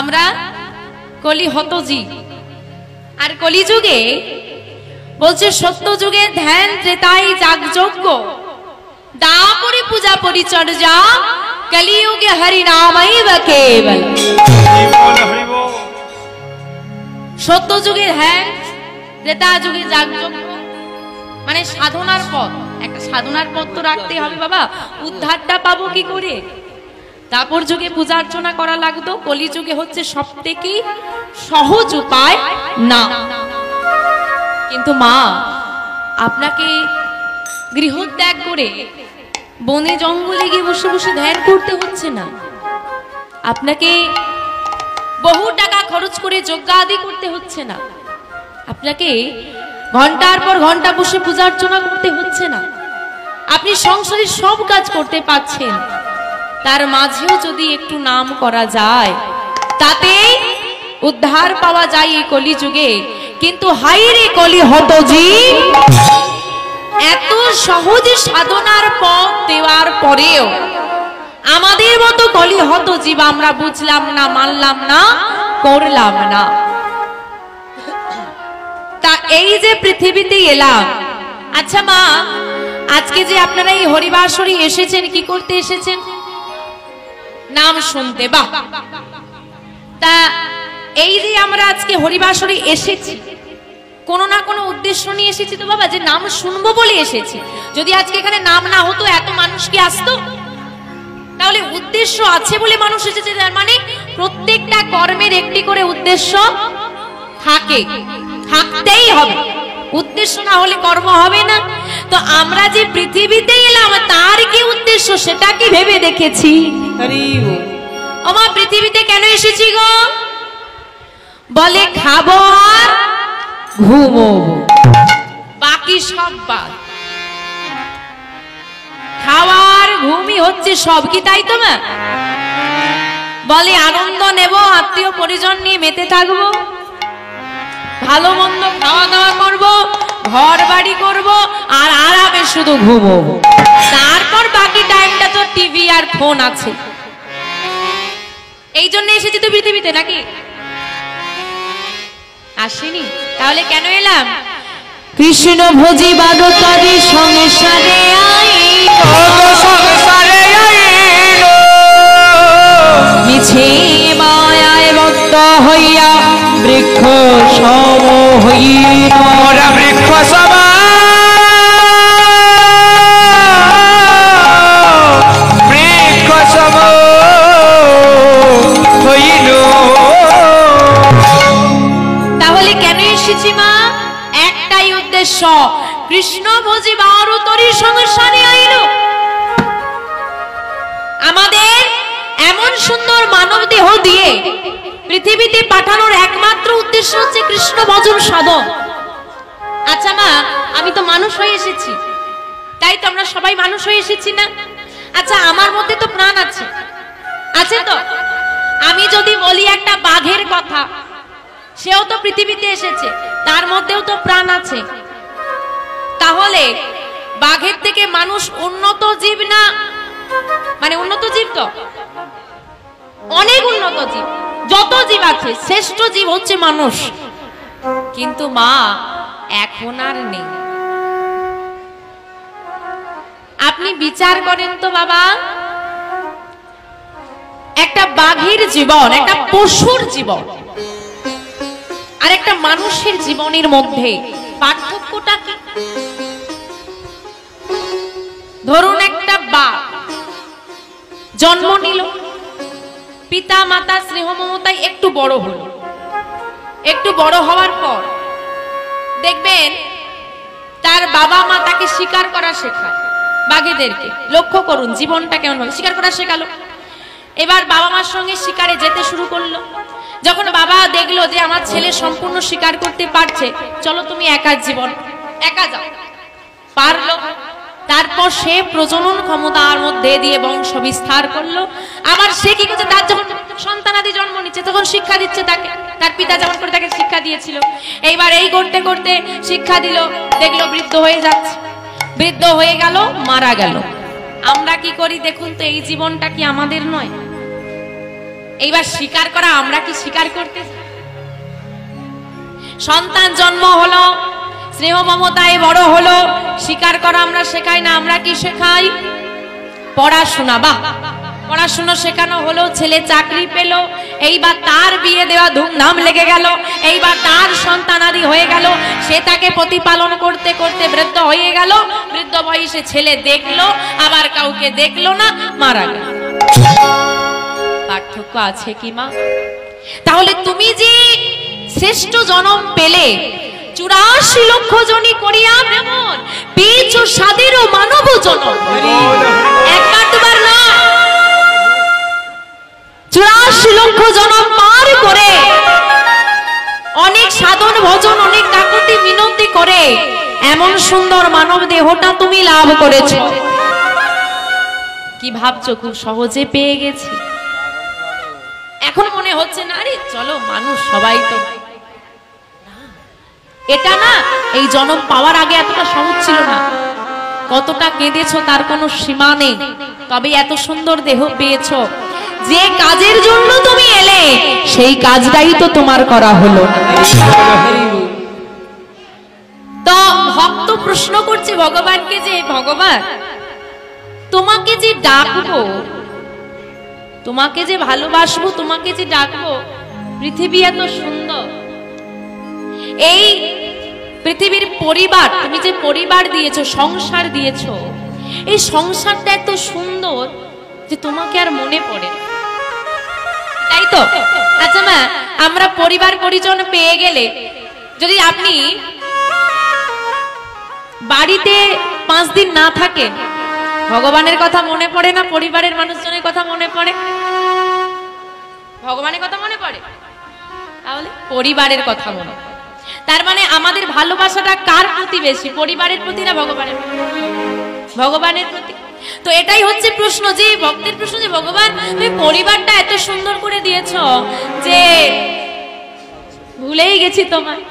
আমরা কলি হতজি আর কলিযুগে বলছে সত্য যুগে ধ্যান ত্রেতায় যাগযজ্ঞ দাপরি পূজা পরিচর্যা কলিযুগে হরি নামৈব কেবল। সত্য যুগে ধ্যান ত্রেতা যুগে যাগযজ্ঞ মানে সাধনার পথ। একটা সাধনার পথ তো রাখতে হবে বাবা, উদ্ধারটা পাবো কি করে? তারপর যুগে পূজা অর্চনা করা লাগতো, কলিযুগে হচ্ছে সবথেকে সহজ উপায় না। কিন্তু মা আপনাকে গৃহত্যাগ করে বনে জঙ্গলে গিয়ে বসে বসে ধ্যান করতে হচ্ছে না, আপনাকে বহু টাকা খরচ করে যজ্ঞাদি করতে হচ্ছে না, আপনাকে ঘন্টার পর ঘন্টা বসে পূজা অর্চনা করতে হচ্ছে না, আপনি সংসারের সব কাজ করতে পাচ্ছেন। তার মাঝেও যদি একটু নাম করা যায় তাতে উদ্ধার পাওয়া যায় এই কলিযুগে। কিন্তু হাইরে কলি হতজি, এত সহজে সাধনার পথ দেওয়ার পরেও আমাদের মতো কলি হতজীব আমরা বুঝলাম না, মানলাম না, করলাম না। তা এই যে পৃথিবীতে এলাম, আচ্ছা মা আজকে যে আপনারা এই হরিবাসরে এসেছেন কি করতে এসেছেন? নাম শুনতে। বাহ, তা এই যে আমরা আজকে হরিবাসরে এসেছি কোনো না কোনো উদ্দেশ্য নিয়ে এসেছি তো বাবা, যে নাম শুনবো বলে এসেছি। যদি আজকে এখানে নাম না হতো এত মানুষ কি আসতো? তাহলে উদ্দেশ্য আছে বলে মানুষ এসেছে, তার মানে প্রত্যেকটা কর্মের একটি করে উদ্দেশ্য থাকে, থাকতেই হবে। উদ্দেশ্য না হলে কর্ম হবে না। তো আমরা যে পৃথিবীতে এলাম তার কি উদ্দেশ্য সেটা কি ভেবে দেখেছি? আমার পৃথিবীতে কেন এসেছি গো? বলে খাবো আর ঘুমোবো, বাকি সব বাদ। খাওয়ার ঘুমই হচ্ছে সব, কি তাই তো মা? বলে আনন্দ নেব, আত্মীয় পরিজন নিয়ে মেতে থাকবো, ভালো মন্দ খাওয়া দাওয়া করবো, ঘর বাড়ি করবো আর আরামে শুধু ঘুমোবো। তারপর বাকি টাইমটা তো টিভি আর ফোন আছে। এই জন্য এসেছি তো পৃথিবীতে, নাকি আসেনি? তাহলে কেন এলাম? কৃষ্ণ ভোজি বাদকারী সংসারে মিছে মায়ায় বদ্ধ হইয়া বৃক্ষ সম হইয়া বৃক্ষ সম বৃক্ষ সম হইল। তাহলে কেন এসেছি মা? একটাই উদ্দেশ্য, কৃষ্ণ ভোজি বারুতরী সংসারে আইল। আমাদের এমন সুন্দর মানব দেহ দিয়ে পৃথিবীতে পাঠানোর একমাত্র উদ্দেশ্য হচ্ছে কৃষ্ণ ভজন সাধন। আচ্ছা মা, আমি তো মানুষ হয়ে এসেছি, তাই তো আমরা সবাই মানুষ হয়ে এসেছি না? আচ্ছা আমার মধ্যে তো প্রাণ আছে, আছে তো? আমি যদি বলি একটা বাঘের কথা, সেও তো পৃথিবীতে এসেছে, তার মধ্যেও তো প্রাণ আছে। তাহলে বাঘের থেকে মানুষ উন্নত জীব না? মানে উন্নত জীব তো অনেক উন্নত জীব, যত জীব আছে শ্রেষ্ঠ জীব হচ্ছে মানুষ। কিন্তু মা এখন আর নেই। আপনি বিচার করেন তো বাবা, একটা বাঘের জীবন, একটা পশুর জীবন আর একটা মানুষের জীবনের মধ্যে পার্থক্যটা কি? ধরুন একটা বাঘ জন্ম নিল, পিতা মাতা স্নেহ মমতায় একটু বড় হলো, একটু বড় হওয়ার পর দেখবেন তার বাবা মা তাকে শিকার করা শেখায়। বাঘেদেরকে লক্ষ্য করুন জীবনটা কেমন ভাবে শিকার করা শেখালো। এবার বাবা মার সঙ্গে শিকারে যেতে শুরু করলো। যখন বাবা দেখলো যে আমার ছেলে সম্পূর্ণ শিকার করতে পারছে, চলো তুমি একা জীবন, একা যাও, পারলো। তারপর সে প্রজনন ক্ষমতার মধ্যে দিয়ে বংশ বিস্তার করলো। আবার সে কি করছে, তার যখন সন্তানাদি জন্ম নিচ্ছে তখন শিক্ষা দিচ্ছে তাকে, তার পিতা যেমন করে তাকে শিক্ষা দিয়েছিল। এইবার এই করতে করতে শিক্ষা দিল, দেখলো বৃদ্ধ হয়ে যাচ্ছে, বৃদ্ধ হয়ে গেল, মারা গেল। আমরা কি করি দেখুন তো, এই জীবনটা কি আমাদের নয়? এইবার স্বীকার করা, আমরা কি স্বীকার করতে? সন্তান জন্ম হলো, স্নেহ মমতায় বড় হলো, স্বীকার করা আমরা শেখাই না, আমরা কি শেখাই? পড়াশোনা। বাহ, পড়াশোনা শেখানো হলো, ছেলে চাকরি পেল, এইবার তার বিয়ে দেওয়া ধুমধাম লেগে গেল, এইবার তার সন্তানাদি হয়ে গেল, সে তাকে প্রতিপালন করতে করতে বৃদ্ধ হয়ে গেল, বৃদ্ধ বয়সে ছেলে দেখলো, আবার কাউকে দেখলো না, মারা গেল। পার্থক্য আছে কি মা? তাহলে তুমি যে শ্রেষ্ঠ জনম পেলে, 84 লক্ষ জনি করিয়া ভ্রমণ পেয়েছ সাদেরও মানব জনম, একবার দুবার না, 84 লক্ষ জনম পার করে, অনেক সাধন ভজন, অনেক কাকুতি মিনতি করে এমন সুন্দর মানব দেহটা তুমি লাভ করেছ। কি ভাবছো খুব সহজে পেয়ে গেছি? এখন মনে হচ্ছে না রে চলো মানুষ সবাই তো, এটা না, এই জন্ম পাওয়ার আগে এতটা সহজ ছিল না। কতটা কেঁদেছো তার কোনো সীমা নেই, তবে এত সুন্দর দেহ পেয়েছো। যে কাজের জন্য তুমি এলে সেই কাজটাই তো তোমার করা হলো। তো ভক্ত প্রশ্ন করছে ভগবানকে যে ভগবান তোমাকে যে ডাকবো, তোমাকে যে ভালোবাসবো, তোমাকে যে ডাকবো, পৃথিবী এত সুন্দর, এই পৃথিবীর পরিবার, তুমি যে পরিবার দিয়েছো, সংসার দিয়েছো, এই সংসারটা এত সুন্দর যে তোমাকে আর মনে পড়ে, তাই তো? আচ্ছা মা, আমরা পরিবার পরিজন পেয়ে গেলে, যদি আপনি বাড়িতে 5 দিন না থাকেন, ভগবানের কথা মনে পড়ে না? পরিবারের মানুষজনের কথা মনে পড়ে? ভগবানের কথা মনে পড়ে? তাহলে পরিবারের কথা মনে পড়ে। তার মানে আমাদের ভালোবাসাটা কার প্রতি বেশি, পরিবারের প্রতি না ভগবানের প্রতি? ভগবানের প্রতি। তো এটাই হচ্ছে প্রশ্ন, যে ভক্তের প্রশ্ন, যে ভগবান তুমি পরিবারটা এত সুন্দর করে দিয়েছো যে ভুলেই গেছি তোমায়।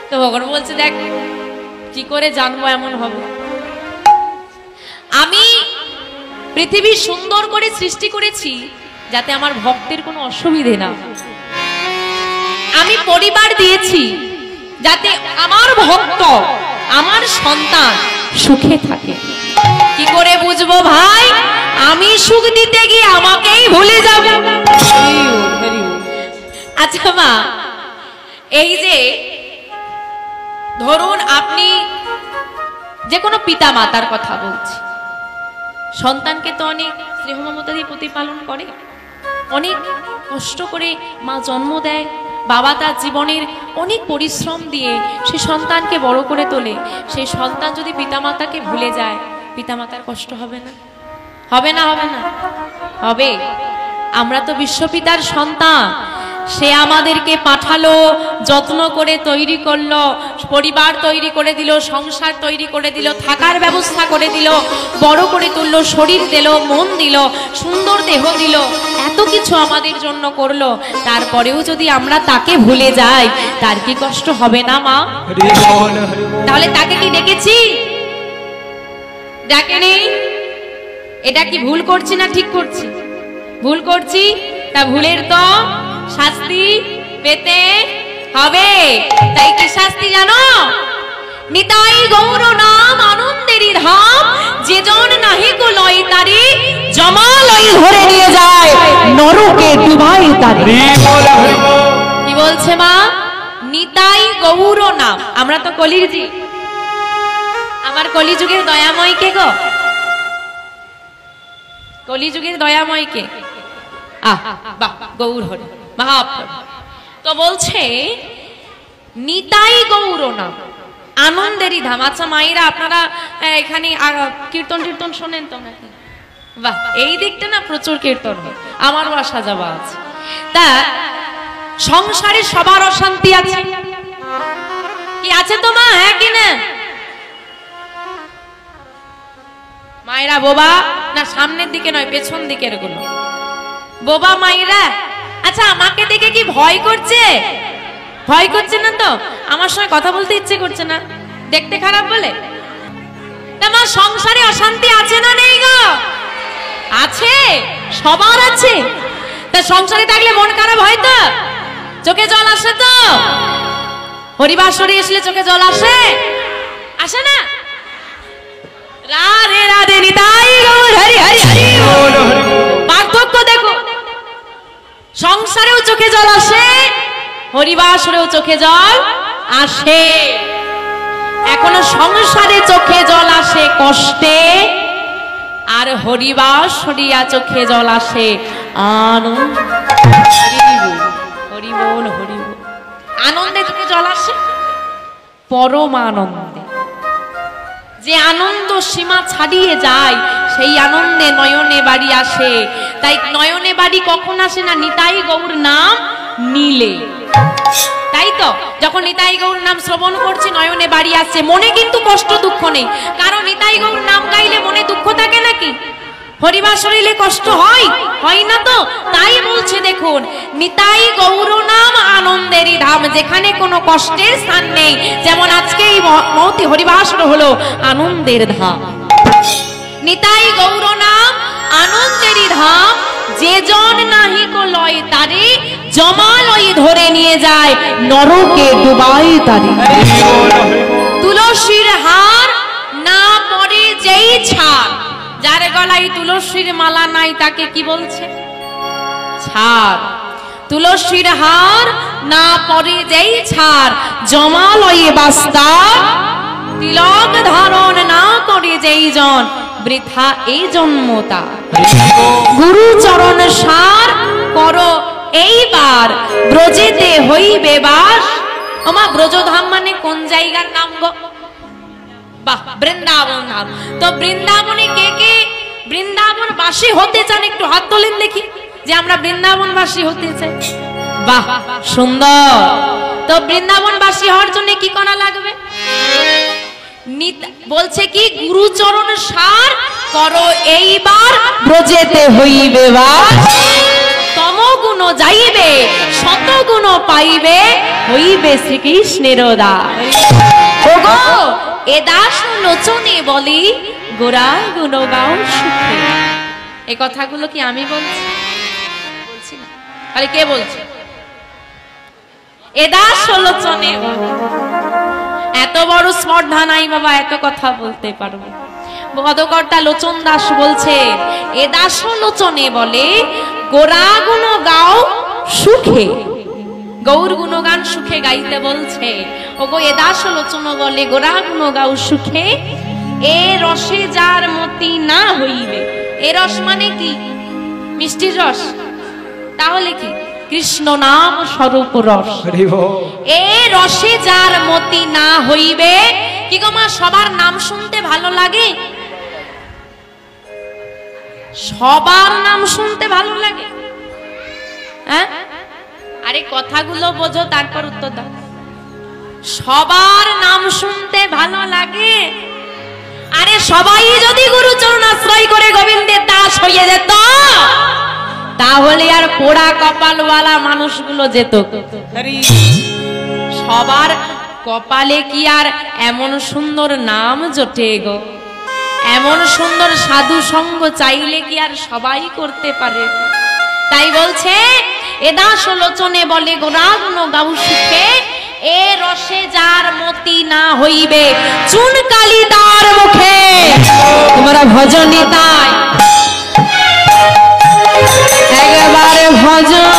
তো ভগবান বলছে দেখ কি করে জানবো এমন হবে? আমি পৃথিবী সুন্দর করে সৃষ্টি করেছি যাতে আমার ভক্তের কোনো অসুবিধে না। আমি পরিবার দিয়েছি যাতে আমার ভক্ত, আমার সন্তান সুখে থাকে। কি করে বুঝবো ভাই আমি সুখ দিতে গিয়ে আমাকেই ভুলে যাব? আচ্ছা মা, এই যে ধরুন আপনি যে কোনো পিতা মাতার কথা বলছি, সন্তানকে তো অনেক স্নেহ মমতা দিয়ে প্রতিপালন করে, অনেক কষ্ট করে মা জন্ম দেয়, বাবা তার জীবনের অনেক পরিশ্রম দিয়ে সে সন্তানকে বড় করে তোলে। সেই সন্তান যদি পিতামাতাকে ভুলে যায়, পিতামাতার কষ্ট হবে না? হবে না? হবে না? হবে। আমরা তো বিশ্বপিতার সন্তান, সে আমাদেরকে পাঠালো, যত্ন করে তৈরি করলো, পরিবার তৈরি করে দিল, সংসার তৈরি করে দিল, থাকার ব্যবস্থা করে দিল, বড় করে তুললো, শরীর দিল, মন দিল, সুন্দর দেহ দিল, এত কিছু আমাদের জন্য করলো। তারপরেও যদি আমরা তাকে ভুলে যাই, তার কি কষ্ট হবে না মা? তাহলে তাকে কি ডেকেছি? ডাকেনি। এটা কি ভুল করছি না ঠিক করছি? ভুল করছি, তা ভুলের তো শাস্তি পেতে হবে। তাই কি শাস্তি জানো? নিতাই গৌর নাম আনন্দেরই ধাম, যে জন নাহি কো লয় তারি, জমালয় ধরে নিয়ে যায় নরকে ডুবাই তারি। কি বলছে মা? নিতাই গৌর নাম। আমরা তো কলিযুগী, আমার কলিযুগের দয়াময় কে গো? কলিযুগের দয়াময় কে? বাহ, গৌর হরে মহাপ্রভু। তো বলছে নিতাই গৌর নাম আনন্দেরই ধাম। আচ্ছা মায়েরা, আপনারা এখানে কীর্তন টীর্তন শোনেন তো নাকি? বাহ, এই দিকটা না প্রচুর কীর্তন হয়, আমারও আসা যাওয়া আছে। তা সংসারে সবার অশান্তি আছে কি আছে তো মা? হ্যাঁ কি না? মায়েরা বোবা না, সামনের দিকে নয় পেছন দিকের গুলো বোবা মায়েরা। আচ্ছা আমাকে দেখে কি ভয় করছে? ভয় করছে না তো? আমার সঙ্গে কথা বলতে ইচ্ছে করছে না, দেখতে খারাপ বলে? তোমার সংসারে অশান্তি আছে না নেই গো? আছে, সবার আছে। তা সংসারে থাকলে মন খারাপ হয় তো, চোখে জল আসে তো, হরিবাসরে আসলে চোখে জল আসে, আসে না? রাধে রাধে নিতাই গৌর হরি হরি হরি। পার্থক্য দেখো, সংসারেও চোখে জল আসে, হরিবাসরেও চোখে জল আসে। এখনো সংসারে চোখে জল আসে কষ্টে, আর হরিবাসরিয়া চোখে জল আসে আনন্দ। হরি বল হরি বল। আনন্দে চোখে জল আসে, পরম আনন্দে। যে আনন্দ সীমা ছাড়িয়ে যায়, সেই আনন্দে নয়নে বাড়ি আসে। তাই নয়নে বাড়ি কখন আসে না? নিতাই গৌর নাম নিলে। তাই তো যখন নিতাই গৌর নাম শ্রবণ করছি নয়নে বাড়ি আসছে, মনে কিন্তু কষ্ট দুঃখ নেই। কারণ নিতাই গৌর নাম গাইলে মনে দুঃখ থাকে নাকি? হরিবাসরিলে কষ্ট হয়? হয় না তো। তাই বলছে দেখুন, নিতাই গৌর নাম আনন্দেরই ধাম, যেখানে কোনো কষ্টের স্থান নেই। যেমন আজকে এই মহতি হরিবাসর হলো আনন্দের ধাম। নিতাই গৌর নাম আনন্দেরই ধাম, যে জন নাহি কো লয় তারে, জমালয় ধরে নিয়ে যায় নরকে ডুবাই তারে। তুলসীর হার না পরে যেই ছাড়, যার গলায় তুলসীর মালা নাই তাকে কি বলছে? ছাড়। তুলসীর হার না পরে যেই ছাড়, জমালয়ে বাস্তা তিলক ধারণ না করে যেই জন, বৃথা এই জন্মতা। গুরু চরণ সার করো এইবার, ব্রজেতে হইবে বাস। ওমা, ব্রজধাম মানে কোন জায়গার নাম গো? বাহ, বৃন্দাবন ধাম। তো বৃন্দাবনে কে কে বৃন্দাবনবাসী হতে চান? একটু হাত তোলেন দেখি, যে আমরা বৃন্দাবনবাসী হতে চাই। বাহ, সুন্দর। তো বৃন্দাবনবাসী হওয়ার জন্য কি করা লাগবে? বলছে কি, গুরুচরণ সার করো এইবার, ব্রজেতে হইবে বাস। তমগুণ যাইবে, শতগুণ পাইবে, হইবে শ্রীকৃষ্ণের দাস। ওগো এ দাস লোচনে বলি, গোরা গুণ গাও সুখে। এই কথাগুলো কি আমি বলছি? বলছি না, তাহলে কে বলছে? এ দাস লোচনে। এত বড় স্পর্ধা নাই বাবা, এত কথা বলতে পারবো। পদকর্তা লোচন দাস বলছে, এ দাস লোচনে বলে, গোরা গুণ গাও সুখে। গৌর গুণগান সুখে গাইতে বলছে। ওগো এ দাস লোচন বলে, গোরা গুণ গাও সুখে, এ রসে যার মতি না হইবে। এ রস মানে কি? মিষ্টির রস। তাহলে কি? কৃষ্ণ নাম স্বরূপ রস। এ রসে যার মতি না হইবে। কি গো মা, সবার নাম শুনতে ভালো লাগে? সবার নাম শুনতে ভালো লাগে? হ্যাঁ, আরে কথাগুলো বোঝো, তারপর উত্তর দাও। সবার নাম শুনতে ভালো লাগে? আরে সবাই যদি গুরুচরণ আশ্রয় করে গোবিন্দের দাস হয়ে যেত, তাহলে আর পোড়া কপালওয়ালা মানুষগুলো যেত। সবার কপালে কি আর এমন সুন্দর নাম জোটে গো? এমন সুন্দর সাধু সঙ্গ চাইলে কি আর সবাই করতে পারে? তাই বলছে, এ দাস লোচনে বলে, গোরা গুণ গাও সুখে, এ রসে যার মতি না হইবে, চুন কালি তার মুখে। তোমরা ভজনী তাই একবারে ভজন